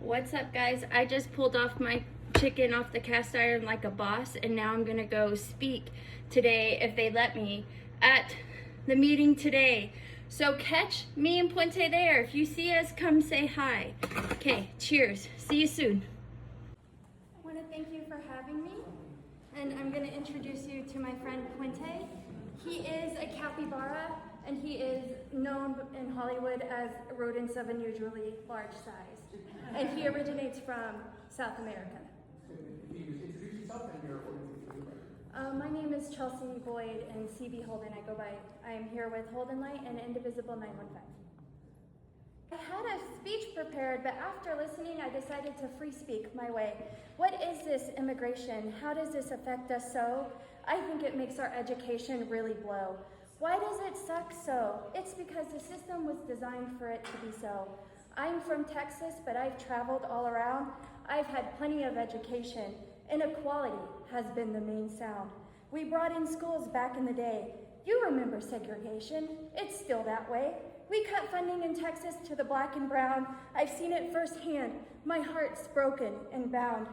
What's up, guys? I just pulled off my chicken off the cast iron like a boss, and now I'm gonna go speak today, if they let me, at the meeting today. So catch me and Puente there. If you see us, come say hi. Okay, cheers. See you soon. I want to thank you for having me, and I'm going to introduce you to my friend Puente. He is a capybara, and he is known in Hollywood as rodents of unusually large size. And he originates from South America. Introduce yourself and your organization. My name is Chelsea Boyd, and CB Holden I am here with Holden Light and Indivisible 915. I had a speech prepared, but after listening, I decided to free speak my way. What is this immigration? How does this affect us so? I think it makes our education really blow. Why does it suck so? It's because the system was designed for it to be so. I'm from Texas, but I've traveled all around. I've had plenty of education. Inequality has been the main sound. We brought in schools back in the day. You remember segregation. It's still that way. We cut funding in Texas to the black and brown. I've seen it firsthand. My heart's broken and bound.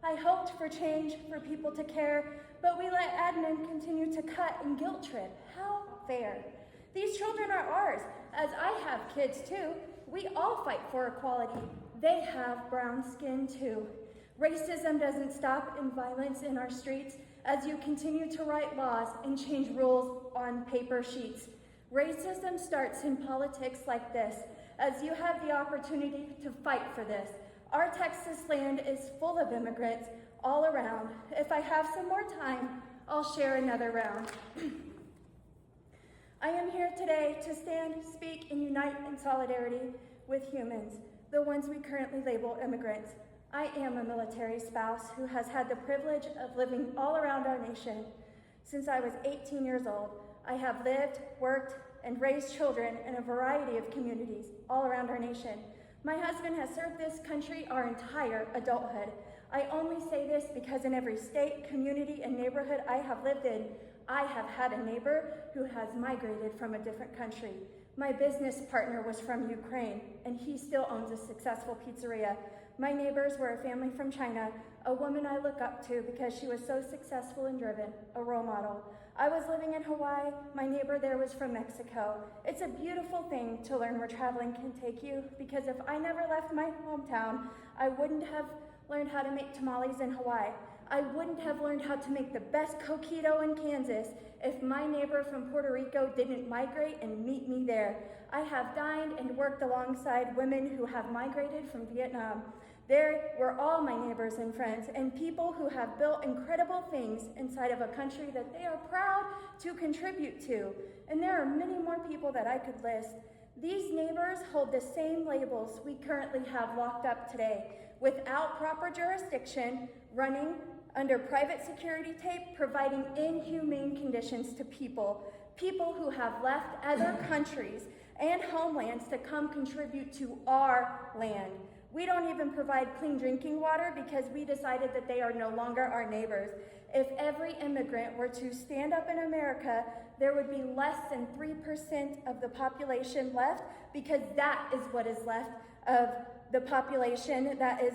I hoped for change, for people to care, but we let admin continue to cut and guilt trip. How fair? These children are ours, as I have kids too. We all fight for equality. They have brown skin too. Racism doesn't stop in violence in our streets as you continue to write laws and change rules on paper sheets. Racism starts in politics like this, as you have the opportunity to fight for this. Our Texas land is full of immigrants all around. If I have some more time, I'll share another round. I am here today to stand, speak, and unite in solidarity with humans, the ones we currently label immigrants. I am a military spouse who has had the privilege of living all around our nation. Since I was 18 years old, I have lived, worked, and raised children in a variety of communities all around our nation. My husband has served this country our entire adulthood. I only say this because in every state, community, and neighborhood I have lived in, I have had a neighbor who has migrated from a different country. My business partner was from Ukraine, and he still owns a successful pizzeria. My neighbors were a family from China, a woman I look up to because she was so successful and driven, a role model. I was living in Hawaii, my neighbor there was from Mexico. It's a beautiful thing to learn where traveling can take you, because if I never left my hometown, I wouldn't have learned how to make tamales in Hawaii. I wouldn't have learned how to make the best coquito in Kansas if my neighbor from Puerto Rico didn't migrate and meet me there. I have dined and worked alongside women who have migrated from Vietnam. There were all my neighbors and friends and people who have built incredible things inside of a country that they are proud to contribute to. And there are many more people that I could list. These neighbors hold the same labels we currently have locked up today, without proper jurisdiction, running under private security tape, providing inhumane conditions to people who have left other countries and homelands to come contribute to our land. We don't even provide clean drinking water because we decided that they are no longer our neighbors. If every immigrant were to stand up in America, there would be less than 3% of the population left, because that is what is left of the population that is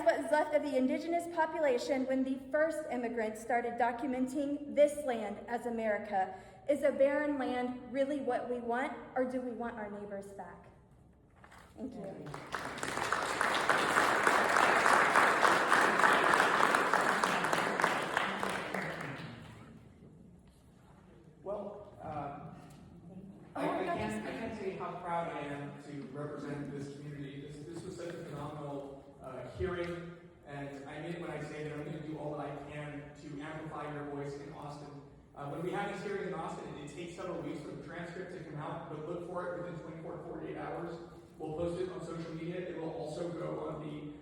what is left of the indigenous population when the first immigrants started documenting this land as America. Is a barren land really what we want, or do we want our neighbors back? Thank you. Well, I can't say how proud I am to represent this community. This was such a phenomenal hearing, and I mean when I say that I'm going to do all that I can to amplify your voice in Austin. When we have these hearings in Austin, it takes several weeks for the transcript to come out, but look for it within 24 to 48 hours. We'll post it on social media. It will also go on the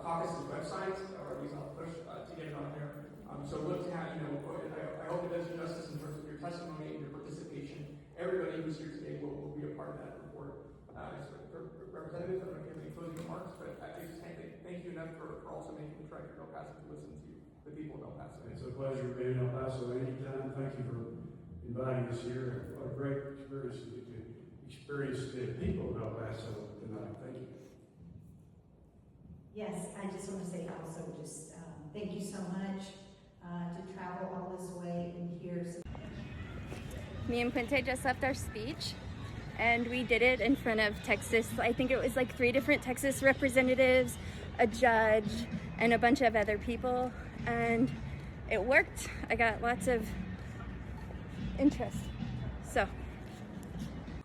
caucus's website, or at least I'll push to get it on there. So look to have, I hope it does you justice in terms of your testimony and your participation. Everybody who's here today will be a part of that report. Representatives, I don't know if you have any closing remarks, but I just can't thank you enough for also making the trek to El Paso to listen to the people of El Paso. It's a pleasure being in El Paso anytime. Thank you for inviting us here. What a great experience to experience the people of El Paso tonight. Thank you. Yes, I just want to say also just thank you so much to travel all this way and hear some. Me and Puente just left our speech, and we did it in front of Texas. I think it was like 3 different Texas representatives, a judge, and a bunch of other people, and it worked. I got lots of interest. So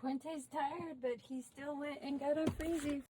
Puente's tired, but he still went and got a freezy.